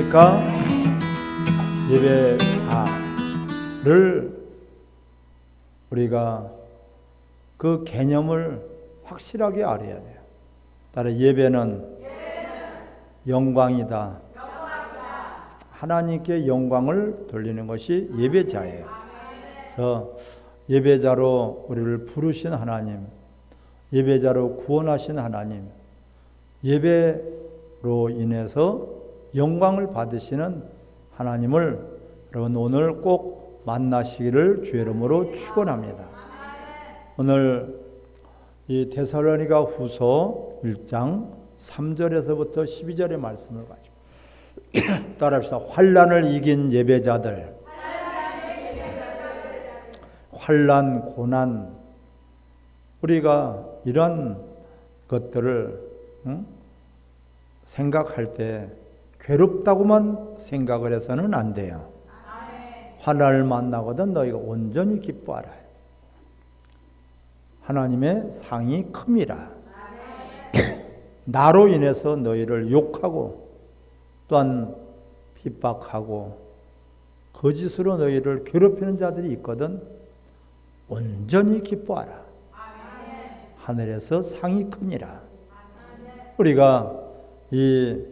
그러니까 예배자를 우리가 그 개념을 확실하게 알아야 돼요. 따라 예배는 영광이다. 하나님께 영광을 돌리는 것이 예배자예요. 그래서 예배자로 우리를 부르신 하나님, 예배자로 구원하신 하나님, 예배로 인해서 영광을 받으시는 하나님을 여러분 오늘 꼭 만나시기를 주의 이름으로 축원합니다. 오늘 이 데살로니가 후서 1장 3절에서부터 12절의 말씀을 가지고 따라합시다. 환난을 이긴 예배자들, 환난, 고난, 우리가 이런 것들을 생각할 때 괴롭다고만 생각을 해서는 안 돼요. 환난을 만나거든 너희가 온전히 기뻐하라. 하나님의 상이 큼이라. 나로 인해서 너희를 욕하고 또한 핍박하고 거짓으로 너희를 괴롭히는 자들이 있거든 온전히 기뻐하라. 하늘에서 상이 크니라. 우리가 이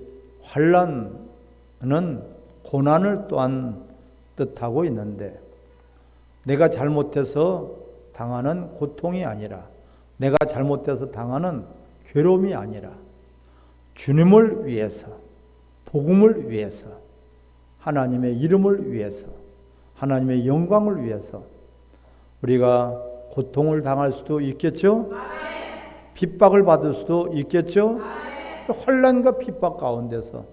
환난은 고난을 또한 뜻하고 있는데 내가 잘못해서 당하는 고통이 아니라 내가 잘못해서 당하는 괴로움이 아니라 주님을 위해서, 복음을 위해서, 하나님의 이름을 위해서, 하나님의 영광을 위해서 우리가 고통을 당할 수도 있겠죠? 핍박을 받을 수도 있겠죠? 환난과 핍박 가운데서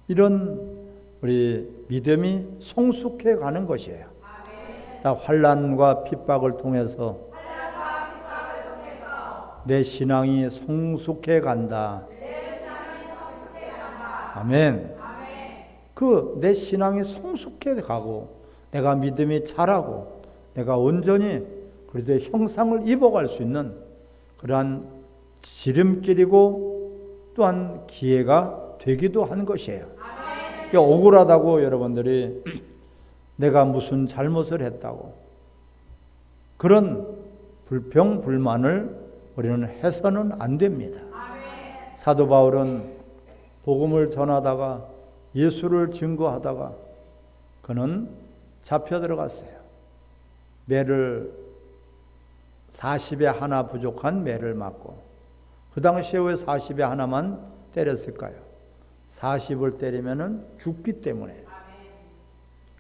이런 우리 믿음이 성숙해 가는 것이에요. 환난과 핍박을 통해서 내 신앙이 성숙해 간다. 아멘. 그 내 신앙이 성숙해 가고 내가 믿음이 자라고 내가 온전히 그리스도의 형상을 입어갈 수 있는 그러한 지름길이고 또한 기회가 되기도 한 것이에요. 억울하다고 여러분들이 내가 무슨 잘못을 했다고 그런 불평, 불만을 우리는 해서는 안 됩니다. 사도 바울은 복음을 전하다가 예수를 증거하다가 그는 잡혀 들어갔어요. 매를 40에 하나 부족한 매를 맞고 그 당시에 왜 40에 하나만 때렸을까요? 40을 때리면은 죽기 때문에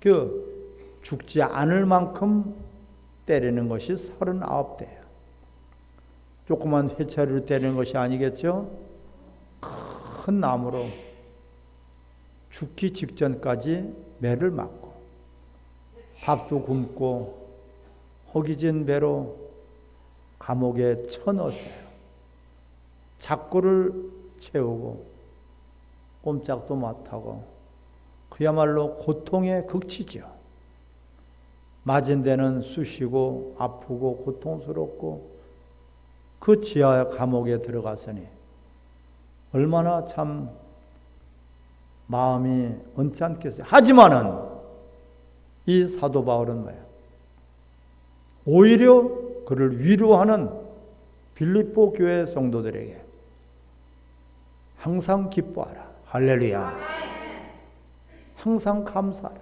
그 죽지 않을 만큼 때리는 것이 39대예요. 조그만 회차리로 때리는 것이 아니겠죠? 큰 나무로 죽기 직전까지 매를 맞고 밥도 굶고 허기진 배로 감옥에 쳐넣었어요. 작고를 채우고 꼼짝도 못하고 그야말로 고통의 극치죠. 맞은 데는 쑤시고 아프고 고통스럽고 그 지하 감옥에 들어갔으니 얼마나 참 마음이 언짢겠어요. 하지만은 이 사도 바울은 뭐예요? 오히려 그를 위로하는 빌립보 교회 성도들에게 항상 기뻐하라. 할렐루야. 항상 감사하라.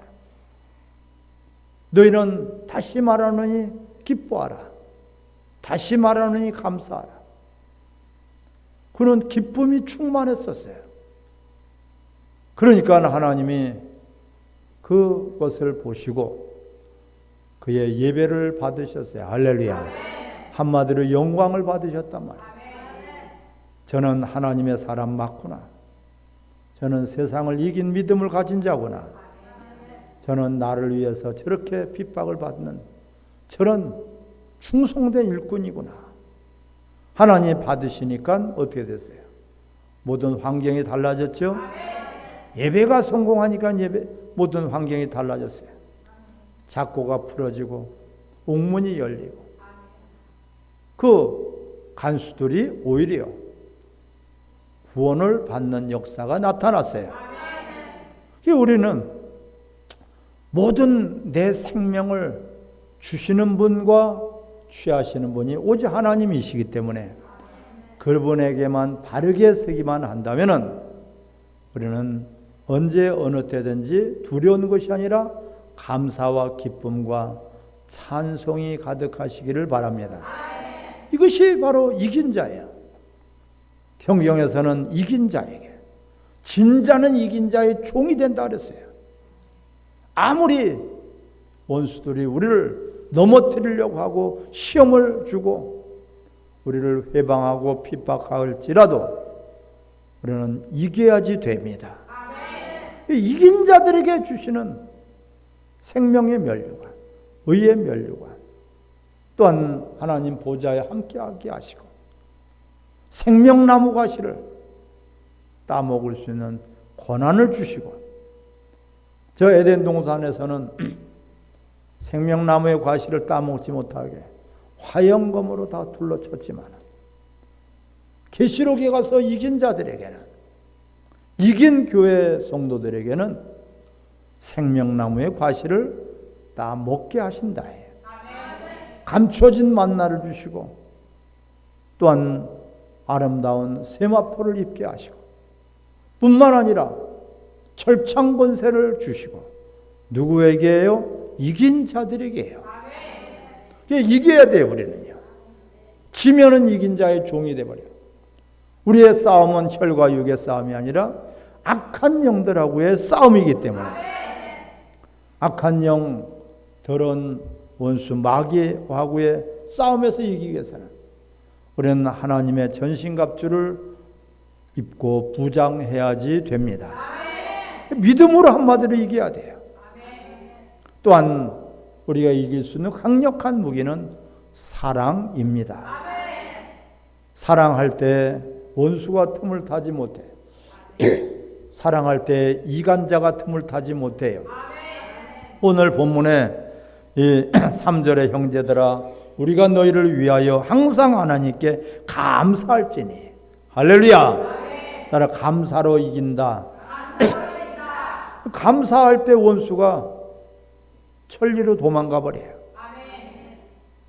너희는 다시 말하노니 기뻐하라. 다시 말하노니 감사하라. 그는 기쁨이 충만했었어요. 그러니까 하나님이 그것을 보시고 그의 예배를 받으셨어요. 할렐루야. 한마디로 영광을 받으셨단 말이에요. 저는 하나님의 사람 맞구나. 저는 세상을 이긴 믿음을 가진 자구나. 저는 나를 위해서 저렇게 핍박을 받는 저런 충성된 일꾼이구나. 하나님 받으시니까 어떻게 됐어요? 모든 환경이 달라졌죠? 예배가 성공하니까 모든 환경이 달라졌어요. 작고가 풀어지고 옥문이 열리고 그 간수들이 오히려 구원을 받는 역사가 나타났어요. 우리는 모든 내 생명을 주시는 분과 취하시는 분이 오직 하나님이시기 때문에 그분에게만 바르게 서기만 한다면은 우리는 언제 어느 때든지 두려운 것이 아니라 감사와 기쁨과 찬송이 가득하시기를 바랍니다. 이것이 바로 이긴 자예요. 성경에서는 이긴 자에게, 진자는 이긴 자의 종이 된다 그랬어요. 아무리 원수들이 우리를 넘어뜨리려고 하고 시험을 주고 우리를 회방하고 핍박할지라도 우리는 이겨야지 됩니다. 이긴 자들에게 주시는 생명의 면류관, 의의 면류관, 또한 하나님 보좌에 함께하게 하시고 생명나무 가시를 따먹을 수 있는 권한을 주시고, 저 에덴 동산에서는 생명나무의 과실을 따먹지 못하게 화영검으로 다 둘러쳤지만 계시록에 가서 이긴 자들에게는, 이긴 교회 성도들에게는 생명나무의 과실을 다 먹게 하신다. 감춰진 만나를 주시고 또한 아름다운 세마포를 입게 하시고 뿐만 아니라 철창 권세를 주시고 누구에게요? 이긴 자들에게요. 이겨야 돼요. 우리는요. 지면은 이긴 자의 종이 돼버려요. 우리의 싸움은 혈과 육의 싸움이 아니라 악한 영들하고의 싸움이기 때문에 악한 영, 더러운 원수 마귀하고의 싸움에서 이기기 위해서는 우리는 하나님의 전신갑주를 입고 부장해야지 됩니다. 믿음으로 한마디로 이겨야 돼요. 또한 우리가 이길 수 있는 강력한 무기는 사랑입니다. 사랑할 때 원수가 틈을 타지 못해요. 사랑할 때 이간자가 틈을 타지 못해요. 오늘 본문에 이 3절의 형제들아 우리가 너희를 위하여 항상 하나님께 감사할지니, 할렐루야. 따라 감사로 이긴다. 감사할 때 원수가 천리로 도망가 버려요.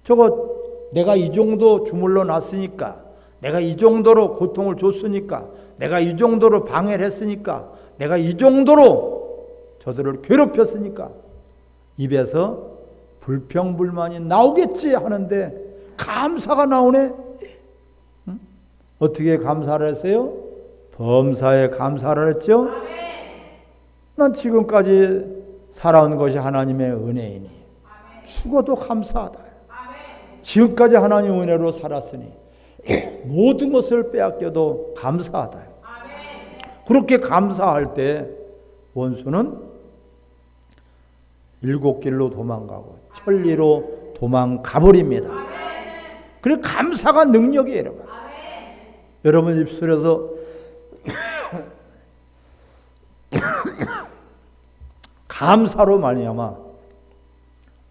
저거 내가 이 정도 주물러 놨으니까, 내가 이 정도로 고통을 줬으니까, 내가 이 정도로 방해를 했으니까, 내가 이 정도로 저들을 괴롭혔으니까 입에서 불평불만이 나오겠지 하는데 감사가 나오네. 응? 어떻게 감사를 했어요? 범사에 감사를 했죠. 난 지금까지 살아온 것이 하나님의 은혜이니 죽어도 감사하다. 지금까지 하나님 은혜로 살았으니 모든 것을 빼앗겨도 감사하다. 그렇게 감사할 때 원수는 일곱 길로 도망가고 천리로 도망가버립니다. 그래 감사가 능력이에요. 여러분. 여러분 입술에서 감사로 말미암아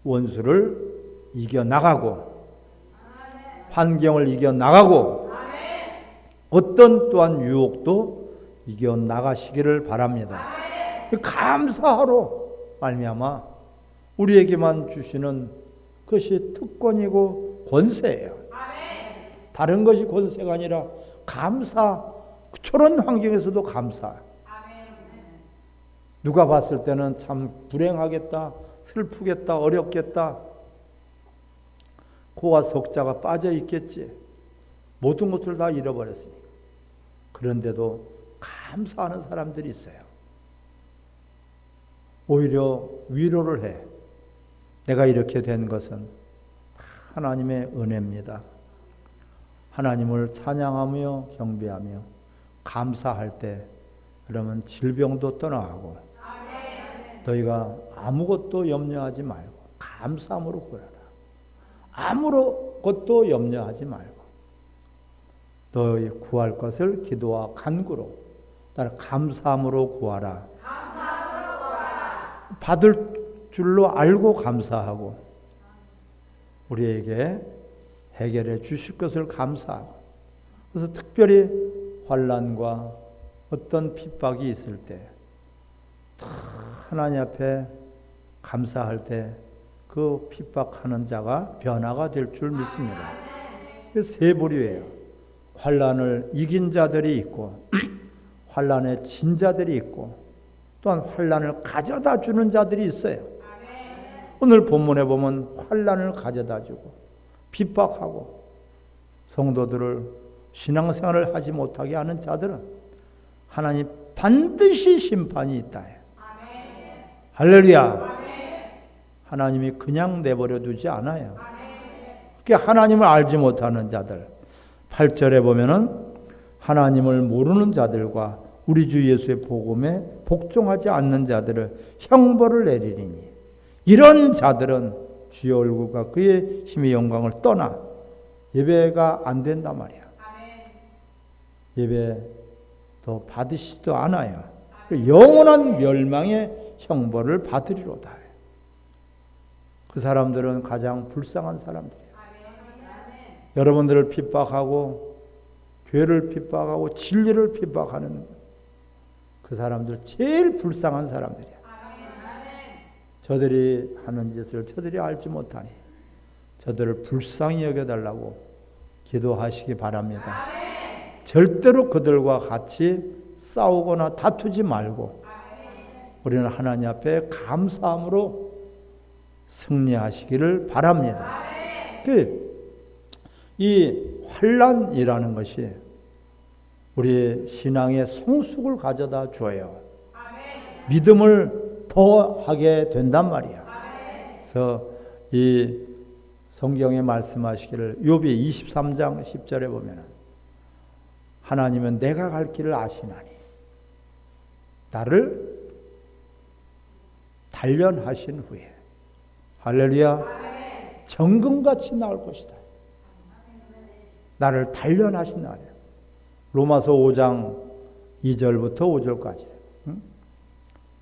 원수를 이겨나가고 환경을 이겨나가고 어떤 또한 유혹도 이겨나가시기를 바랍니다. 감사하러 말미암아 우리에게만 주시는 것이 특권이고 권세예요. 다른 것이 권세가 아니라 감사. 저런 환경에서도 감사. 누가 봤을 때는 참 불행하겠다, 슬프겠다, 어렵겠다, 코와 석자가 빠져 있겠지. 모든 것을 다 잃어버렸으니까. 그런데도 감사하는 사람들이 있어요. 오히려 위로를 해. 내가 이렇게 된 것은 하나님의 은혜입니다. 하나님을 찬양하며 경배하며 감사할 때 그러면 질병도 떠나가고 너희가 아무것도 염려하지 말고 감사함으로 구하라. 아무것도 염려하지 말고 너희 구할 것을 기도와 간구로 따라 감사함으로 구하라. 받을 줄로 알고 감사하고 우리에게 해결해 주실 것을 감사하고, 그래서 특별히 환난과 어떤 핍박이 있을 때 하나님 앞에 감사할 때 그 핍박하는 자가 변화가 될 줄 믿습니다. 세 부류예요. 환난을 이긴 자들이 있고 환난에 진 자들이 있고 또한 환난을 가져다 주는 자들이 있어요. 오늘 본문에 보면 환난을 가져다 주고 핍박하고 성도들을 신앙생활을 하지 못하게 하는 자들은 하나님 반드시 심판이 있다. 할렐루야. 하나님이 그냥 내버려 두지 않아요. 그러니까 하나님을 알지 못하는 자들, 8절에 보면은 하나님을 모르는 자들과 우리 주 예수의 복음에 복종하지 않는 자들을 형벌을 내리리니 이런 자들은 주의 얼굴과 그의 힘의 영광을 떠나 예배가 안 된단 말이야. 예배도 받으시지도 않아요. 영원한 멸망의 형벌을 받으리로다. 그 사람들은 가장 불쌍한 사람들이에요. 여러분들을 핍박하고 교회를 핍박하고 진리를 핍박하는 그 사람들 제일 불쌍한 사람들이야. 저들이 하는 짓을 저들이 알지 못하니 저들을 불쌍히 여겨달라고 기도하시기 바랍니다. 절대로 그들과 같이 싸우거나 다투지 말고 우리는 하나님 앞에 감사함으로 승리하시기를 바랍니다. 이 환난이라는 것이 우리의 신앙의 성숙을 가져다 줘요. 믿음을 더하게 된단 말이야. 그래서 이 성경에 말씀하시기를 욥이 23장 10절에 보면 하나님은 내가 갈 길을 아시나니 나를 단련하신 후에 할렐루야 정금같이 나올 것이다. 나를 단련하신 날이야. 로마서 5장 2절부터 5절까지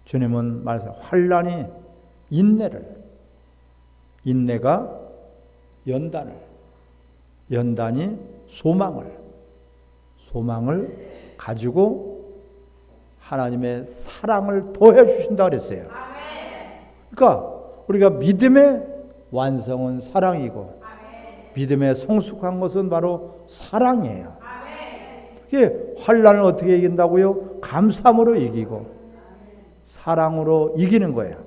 주님은 말씀 환난이 인내가 연단을 연단이 소망을 가지고 하나님의 사랑을 더해 주신다 그랬어요. 그러니까 우리가 믿음의 완성은 사랑이고 믿음의 성숙한 것은 바로 사랑이에요. 이게 환난을 어떻게 이긴다고요? 감사함으로 이기고 사랑으로 이기는 거예요.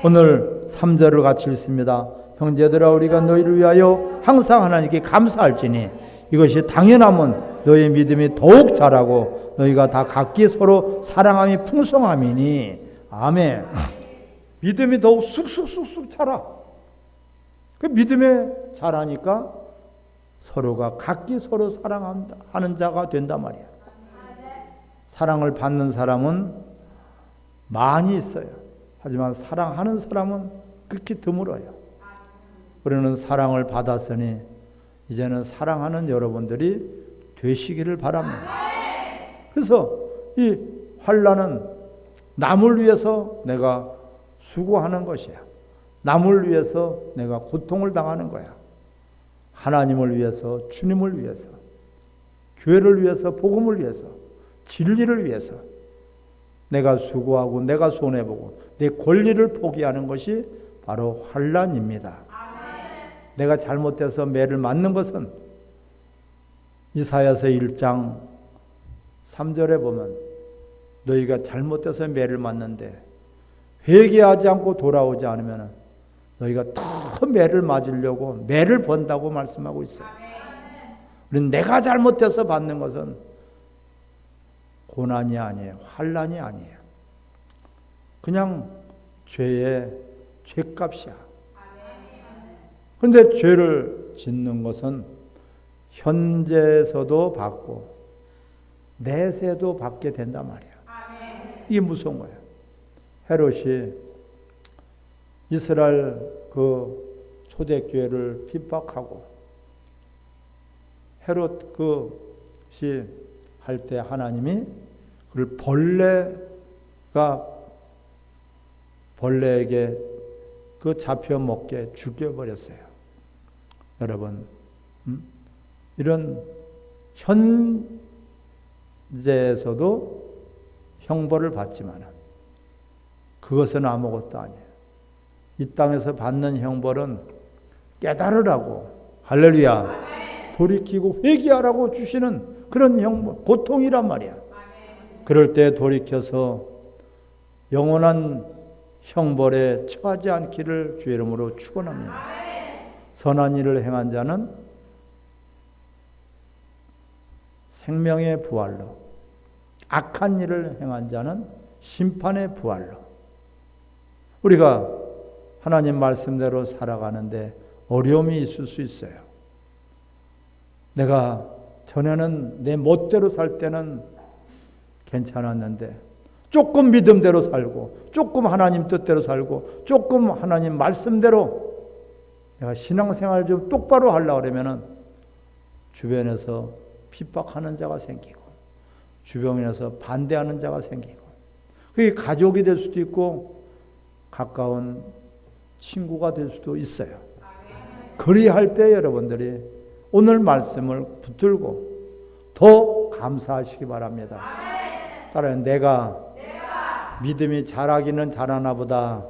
오늘 3절을 같이 읽습니다. 형제들아 우리가 너희를 위하여 항상 하나님께 감사할지니 이것이 당연함은 너희 믿음이 더욱 자라고 너희가 다 각기 서로 사랑함이 풍성함이니 아멘. 믿음이 더욱 쑥쑥쑥쑥 자라. 그 믿음에 자라니까 서로가 각기 서로 사랑하는 자가 된단 말이야. 사랑을 받는 사람은 많이 있어요. 하지만 사랑하는 사람은 극히 드물어요. 우리는 사랑을 받았으니 이제는 사랑하는 여러분들이 되시기를 바랍니다. 그래서 이 환난은 남을 위해서 내가 수고하는 것이야. 남을 위해서 내가 고통을 당하는 거야. 하나님을 위해서, 주님을 위해서, 교회를 위해서, 복음을 위해서, 진리를 위해서 내가 수고하고 내가 손해보고 내 권리를 포기하는 것이 바로 환난입니다. 내가 잘못해서 매를 맞는 것은 이사야서 1장 3절에 보면 너희가 잘못해서 매를 맞는데 회개하지 않고 돌아오지 않으면 너희가 더 매를 맞으려고 매를 번다고 말씀하고 있어요. 우리는 내가 잘못해서 받는 것은 고난이 아니에요. 환난이 아니에요. 그냥 죄의 죄값이야. 그런데 죄를 짓는 것은 현재에서도 받고 내세도 받게 된단 말이야. 이게 무서운 거예요. 헤롯이 이스라엘 그 초대교회를 핍박하고 헤롯 그것이 할 때 하나님이 그를 벌레에게 그 잡혀 먹게 죽여버렸어요. 여러분, 이런 현재에서도 형벌을 받지만 그것은 아무것도 아니에요. 이 땅에서 받는 형벌은 깨달으라고, 할렐루야, 돌이키고 회개하라고 주시는 그런 형벌, 고통이란 말이야. 그럴 때 돌이켜서 영원한 형벌에 처하지 않기를 주의 이름으로 축원합니다. 선한 일을 행한 자는 생명의 부활로, 악한 일을 행한 자는 심판의 부활로. 우리가 하나님 말씀대로 살아가는데 어려움이 있을 수 있어요. 내가 전에는 내 멋대로 살 때는 괜찮았는데 조금 믿음대로 살고, 조금 하나님 뜻대로 살고, 조금 하나님 말씀대로 내가 신앙생활 좀 똑바로 하려고 그러면은 주변에서 핍박하는 자가 생기고, 주변에서 반대하는 자가 생기고, 그게 가족이 될 수도 있고 가까운 친구가 될 수도 있어요. 그리할 때 여러분들이 오늘 말씀을 붙들고 더 감사하시기 바랍니다. 따라서 내가 믿음이 자라기는 자라나 보다.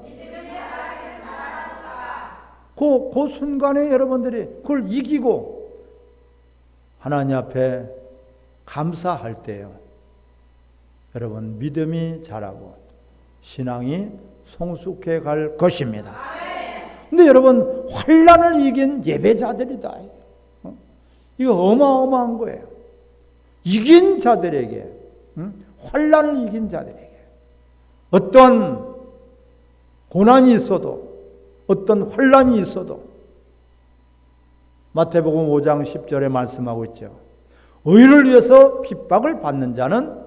그 순간에 여러분들이 그걸 이기고 하나님 앞에 감사할 때요, 여러분 믿음이 자라고 신앙이 성숙해 갈 것입니다. 근데 여러분, 환난을 이긴 예배자들이다. 이거 어마어마한 거예요. 이긴 자들에게, 환난을 이긴 자들에게 어떤 고난이 있어도, 어떤 환난이 있어도 마태복음 5장 10절에 말씀하고 있죠. 의를 위해서 핍박을 받는 자는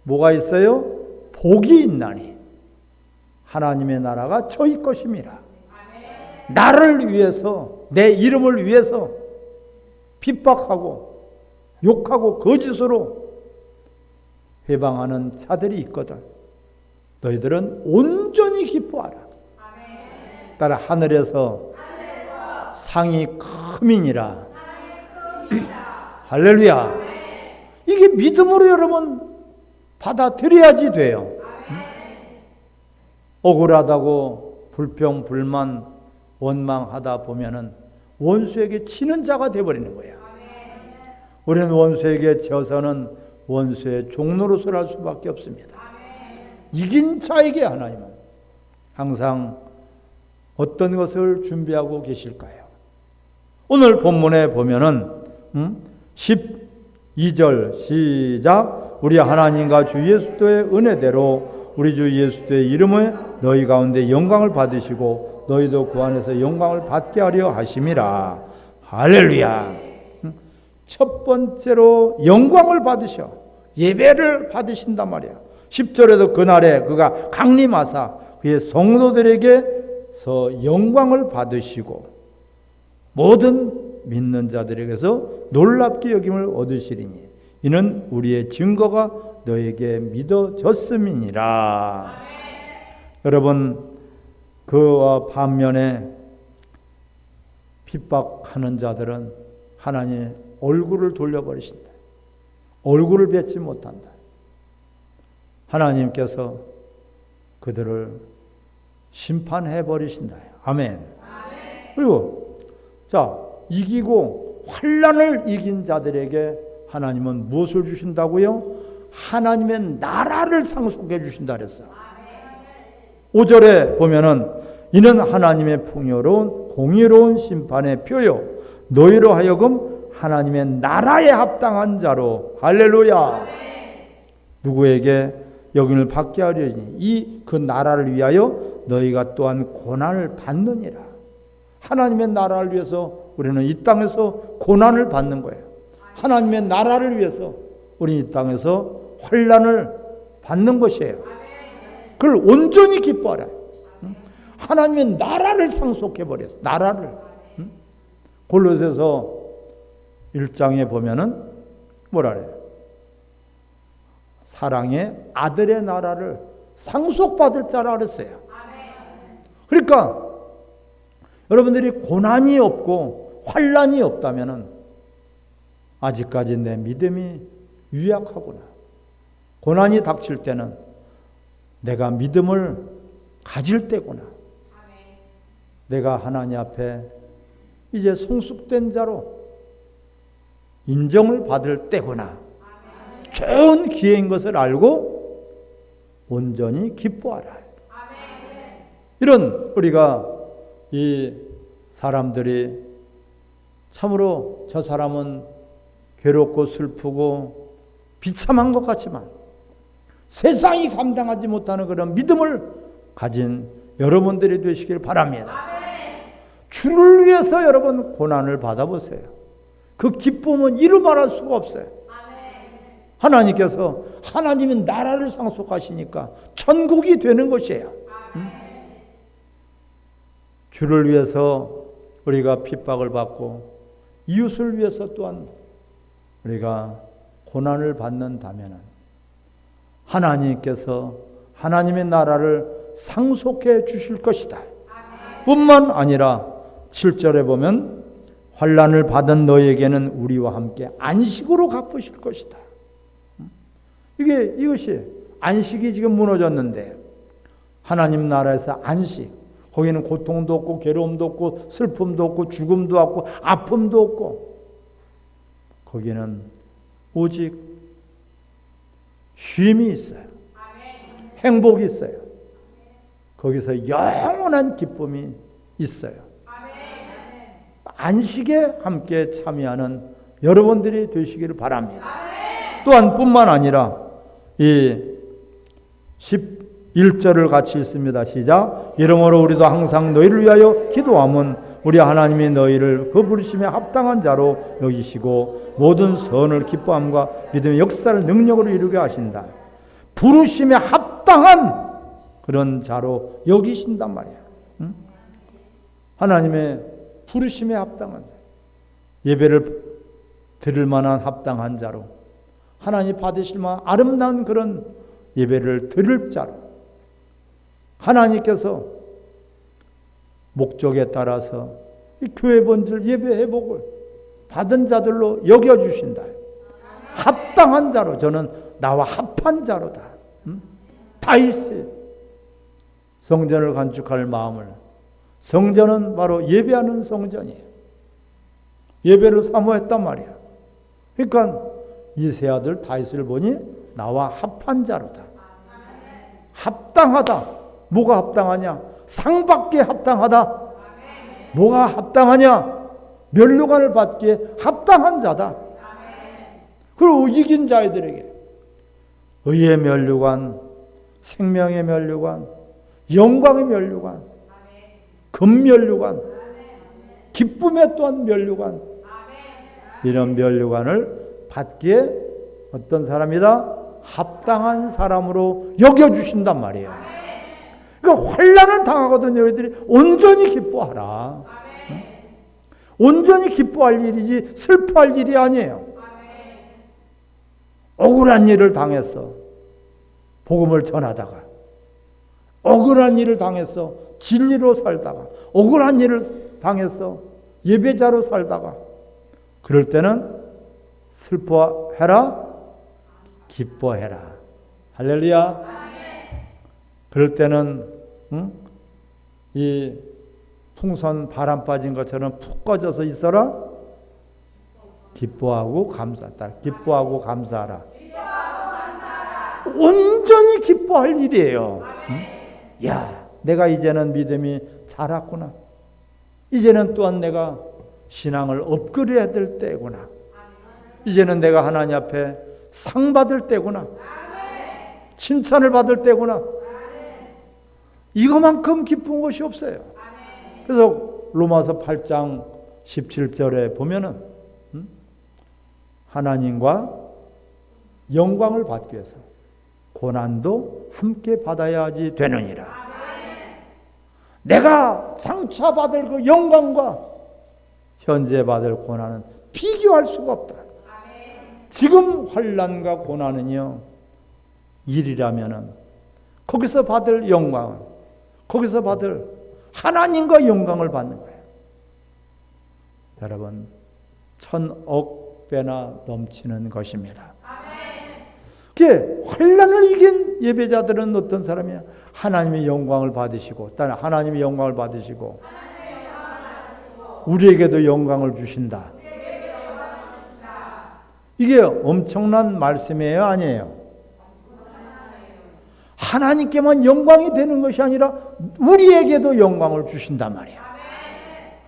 뭐가 있어요? 복이 있나니 하나님의 나라가 저희 것임이라. 나를 위해서, 내 이름을 위해서 핍박하고 욕하고 거짓으로 회방하는 자들이 있거든. 너희들은 온전히 기뻐하라. 따라 하늘에서 상이 크민이라. 할렐루야. 이게 믿음으로 여러분 받아들여야지 돼요. 억울하다고 불평, 불만, 원망하다 보면은 원수에게 치는 자가 되어버리는 거야. 우리는 원수에게 져서는 원수의 종노릇을 할 수밖에 없습니다. 이긴 자에게 하나님은 항상 어떤 것을 준비하고 계실까요? 오늘 본문에 보면은 12절 시작. 우리 하나님과 주 예수의 은혜대로 우리 주 예수의 이름에 너희 가운데 영광을 받으시고 너희도 그 안에서 영광을 받게 하려 하심이라. 할렐루야. 첫 번째로 영광을 받으셔. 예배를 받으신단 말이야. 10절에도 그날에 그가 강림하사 그의 성도들에게서 영광을 받으시고 모든 믿는 자들에게서 놀랍게 여김을 얻으시리니 이는 우리의 증거가 너에게 믿어졌음이니라. 여러분, 그와 반면에 핍박하는 자들은 하나님의 얼굴을 돌려버리신다. 얼굴을 뵙지 못한다. 하나님께서 그들을 심판해 버리신다. 아멘. 그리고 자, 이기고 환난을 이긴 자들에게 하나님은 무엇을 주신다고요? 하나님의 나라를 상속해 주신다 그랬어요. 5절에 보면은 이는 하나님의 풍요로운 공의로운 심판의 표요 너희로 하여금 하나님의 나라에 합당한 자로. 할렐루야. 누구에게 여김을 받게 하려니 이 그 나라를 위하여 너희가 또한 고난을 받느니라. 하나님의 나라를 위해서 우리는 이 땅에서 고난을 받는 거예요. 하나님의 나라를 위해서 우리는 이 땅에서 환난을 받는 것이에요. 그걸 온전히 기뻐하라. 하나님의 나라를 상속해버렸어. 나라를. 골로새서 1장에 보면은 뭐라 그래요? 사랑의 아들의 나라를 상속받을 자라 그랬어요. 그러니까 여러분들이 고난이 없고 환난이 없다면은 아직까지 내 믿음이 유약하구나. 고난이 닥칠 때는 내가 믿음을 가질 때구나. 내가 하나님 앞에 이제 성숙된 자로 인정을 받을 때구나. 좋은 기회인 것을 알고 온전히 기뻐하라. 이런 우리가 이 사람들이 참으로 저 사람은 괴롭고 슬프고 비참한 것 같지만 세상이 감당하지 못하는 그런 믿음을 가진 여러분들이 되시길 바랍니다. 주를 위해서 여러분 고난을 받아보세요. 그 기쁨은 이루 말할 수가 없어요. 하나님께서 하나님이 나라를 상속하시니까 천국이 되는 것이에요. 주를 위해서 우리가 핍박을 받고 이웃을 위해서 또한 우리가 고난을 받는다면 하나님께서 하나님의 나라를 상속해 주실 것이다. 뿐만 아니라 7절에 보면 환난을 받은 너에게는 우리와 함께 안식으로 갚으실 것이다. 이것이 안식이 지금 무너졌는데 하나님 나라에서 안식, 거기는 고통도 없고 괴로움도 없고 슬픔도 없고 죽음도 없고 아픔도 없고 거기는 오직 쉼이 있어요. 행복이 있어요. 거기서 영원한 기쁨이 있어요. 안식에 함께 참여하는 여러분들이 되시기를 바랍니다. 또한 뿐만 아니라 이 11절을 같이 읽습니다. 시작. 이러므로 우리도 항상 너희를 위하여 기도함은 우리 하나님이 너희를 그 부르심에 합당한 자로 여기시고 모든 선을 기뻐함과 믿음의 역사를 능력으로 이루게 하신다. 부르심에 합당한 그런 자로 여기신단 말이야. 하나님의 부르심에 합당한 자, 예배를 드릴 만한 합당한 자로, 하나님 받으실 만한 아름다운 그런 예배를 드릴 자로, 하나님께서 목적에 따라서 이 교회 본들 예배 회복을 받은 자들로 여겨주신다. 합당한 자로, 저는 나와 합한 자로다. 다윗이 성전을 건축할 마음을, 성전은 바로 예배하는 성전이에요. 예배를 사모했단 말이야. 그러니까 이 세 아들 다윗을 보니 나와 합한 자로다. 합당하다. 뭐가 합당하냐? 상받기에 합당하다. 뭐가 합당하냐? 면류관을 받기에 합당한 자다. 그리고 이긴 자들에게 의의 면류관, 생명의 면류관, 영광의 면류관, 금면류관, 기쁨의 또한 면류관, 이런 면류관을 받기에 어떤 사람이다? 합당한 사람으로 여겨주신단 말이에요. 그러니까 환난을 당하거든 너희들이 온전히 기뻐하라. 온전히 기뻐할 일이지 슬퍼할 일이 아니에요. 억울한 일을 당해서 복음을 전하다가, 억울한 일을 당해서 진리로 살다가, 억울한 일을 당해서 예배자로 살다가, 그럴 때는 슬퍼해라, 기뻐해라. 할렐루야. 그럴 때는 이 풍선 바람 빠진 것처럼 푹 꺼져서 있어라. 기뻐하고 감사하라. 기뻐하고 감사하라. 온전히 기뻐할 일이에요. 야, 내가 이제는 믿음이 자랐구나. 이제는 또한 내가 신앙을 업그레이드해야 될 때구나. 이제는 내가 하나님 앞에 상 받을 때구나. 칭찬을 받을 때구나. 이거만큼 기쁜 것이 없어요. 그래서 로마서 8장 17절에 보면은 하나님과 영광을 받기 위해서 고난도 함께 받아야지 되느니라. 내가 장차 받을 그 영광과 현재 받을 고난은 비교할 수가 없다. 지금 환난과 고난은요, 일이라면은 거기서 받을 영광은, 거기서 받을 하나님과 영광을 받는 거예요. 여러분, 1000억 배나 넘치는 것입니다. 그게 환난을 이긴 예배자들은 어떤 사람이야? 하나님의 영광을 받으시고, 또 하나님의 영광을 받으시고, 우리에게도 영광을 주신다. 이게 엄청난 말씀이에요, 아니에요? 하나님께만 영광이 되는 것이 아니라 우리에게도 영광을 주신단 말이야.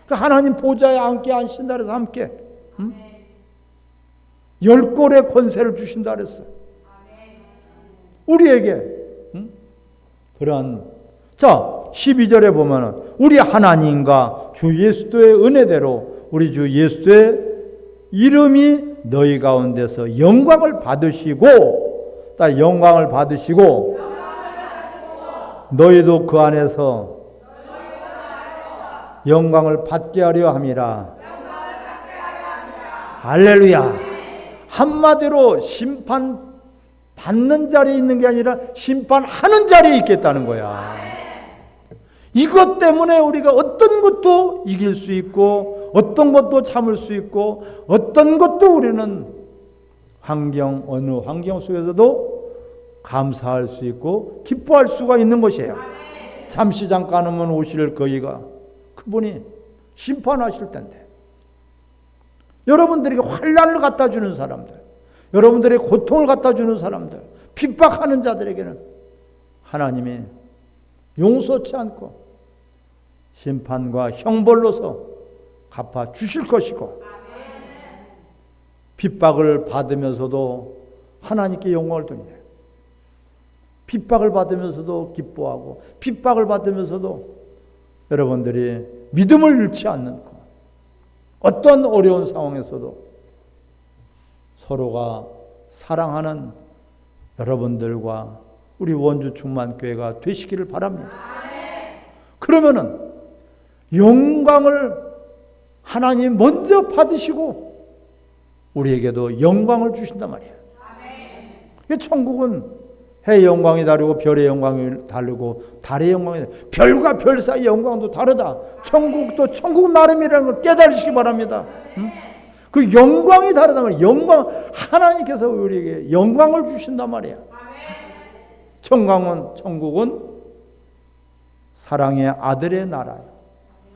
그러니까 하나님 보좌에 함께 앉으신다 그래서 함께, 응? 열 골의 권세를 주신다 그랬어. 우리에게, 응? 그런, 자, 12절에 보면은 우리 하나님과 주 예수도의 은혜대로 우리 주 예수도의 이름이 너희 가운데서 영광을 받으시고, 딱 영광을 받으시고, 너희도 그 안에서 영광을 받게 하려 함이라. 할렐루야. 한마디로 심판 받는 자리에 있는 게 아니라 심판하는 자리에 있겠다는 거야. 이것 때문에 우리가 어떤 것도 이길 수 있고, 어떤 것도 참을 수 있고, 어떤 것도 우리는 어느 환경 속에서도 감사할 수 있고 기뻐할 수가 있는 것이에요. 잠시 잠깐은 오실 거이가 그분이 심판하실 텐데, 여러분들에게 환난을 갖다 주는 사람들, 여러분들의 고통을 갖다 주는 사람들, 핍박하는 자들에게는 하나님이 용서치 않고 심판과 형벌로서 갚아 주실 것이고, 핍박을 받으면서도 하나님께 영광을 돌려요. 핍박을 받으면서도 기뻐하고, 핍박을 받으면서도 여러분들이 믿음을 잃지 않는 것, 어떤 어려운 상황에서도 서로가 사랑하는 여러분들과 우리 원주 충만교회가 되시기를 바랍니다. 그러면은 영광을 하나님 먼저 받으시고 우리에게도 영광을 주신단 말이에요. 천국은 해의 영광이 다르고 별의 영광이 다르고 달의 영광이 다르고 별과 별 사이 영광도 다르다. 천국도 천국 나름이라는 걸 깨달으시기 바랍니다. 응? 그 영광이 다르단 말이에요. 영광, 하나님께서 우리에게 영광을 주신단 말이에요. 천국은 사랑의 아들의 나라예요.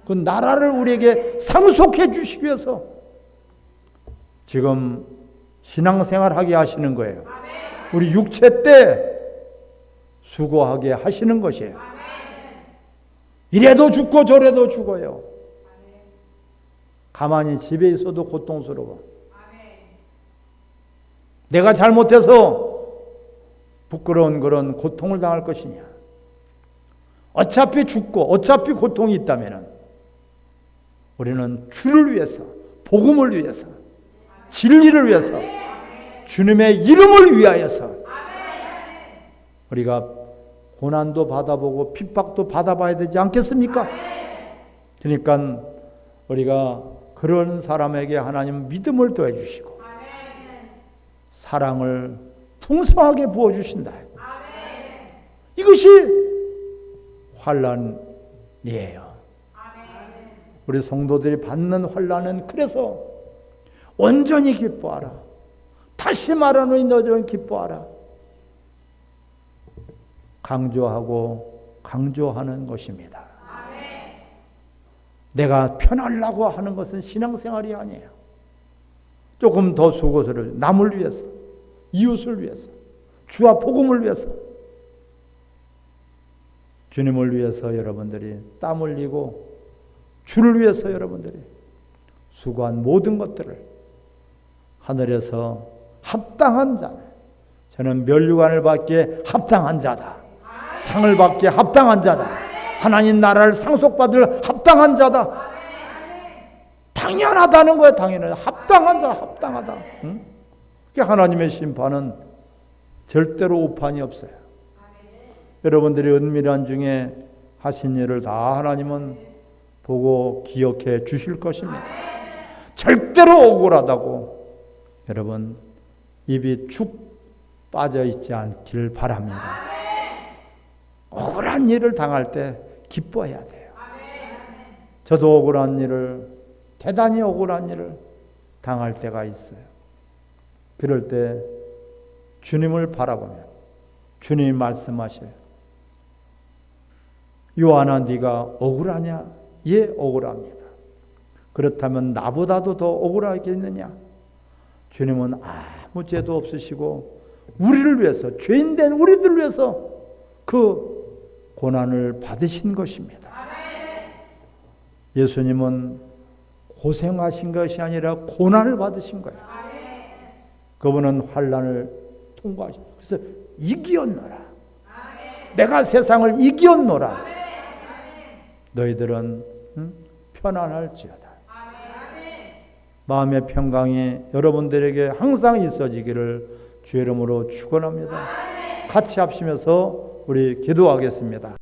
그 나라를 우리에게 상속해 주시기 위해서 지금 신앙생활하게 하시는 거예요. 우리 육체 때 수고하게 하시는 것이에요. 이래도 죽고 저래도 죽어요. 가만히 집에 있어도 고통스러워. 내가 잘못해서 부끄러운 그런 고통을 당할 것이냐. 어차피 죽고 어차피 고통이 있다면 우리는 주를 위해서, 복음을 위해서, 진리를 위해서, 주님의 이름을 위하여서 우리가 고난도 받아보고 핍박도 받아봐야 되지 않겠습니까? 그러니까 우리가 그런 사람에게 하나님 믿음을 더해 주시고 사랑을 풍성하게 부어 주신다. 이것이 환난이에요. 우리 성도들이 받는 환난은 그래서 온전히 기뻐하라. 다시 말하노니 너희들은 기뻐하라. 강조하는 것입니다. 내가 편하려고 하는 것은 신앙생활이 아니에요. 조금 더 수고스러워요. 남을 위해서, 이웃을 위해서, 주와 복음을 위해서, 주님을 위해서 여러분들이 땀 흘리고 주를 위해서 여러분들이 수고한 모든 것들을 하늘에서 합당한 자, 저는 면류관을 받기에 합당한 자다. 상을 받기에 합당한 자다. 하나님 나라를 상속받을 합당한 자다. 당연하다는 거예요. 당연하다. 합당한 자, 합당하다. 응? 하나님의 심판은 절대로 오판이 없어요. 여러분들이 은밀한 중에 하신 일을 다 하나님은 보고 기억해 주실 것입니다. 절대로 억울하다고 여러분 입이 축 빠져 있지 않기를 바랍니다. 억울한 일을 당할 때 기뻐해야 돼요. 저도 억울한 일을, 대단히 억울한 일을 당할 때가 있어요. 그럴 때 주님을 바라보면 주님이 말씀하셔요. 요한아, 네가 억울하냐? 예, 억울합니다. 그렇다면 나보다도 더 억울하겠느냐? 주님은 아무 죄도 없으시고 우리를 위해서, 죄인된 우리들을 위해서 그 고난을 받으신 것입니다. 예수님은 고생하신 것이 아니라 고난을 받으신 거예요. 그분은 환난을 통과하셨어요. 그래서 이기었노라. 내가 세상을 이기었노라. 너희들은 편안할지어다. 마음의 평강이 여러분들에게 항상 있어지기를 주의 이름으로 축원합니다. 같이 합심해서 우리 기도하겠습니다.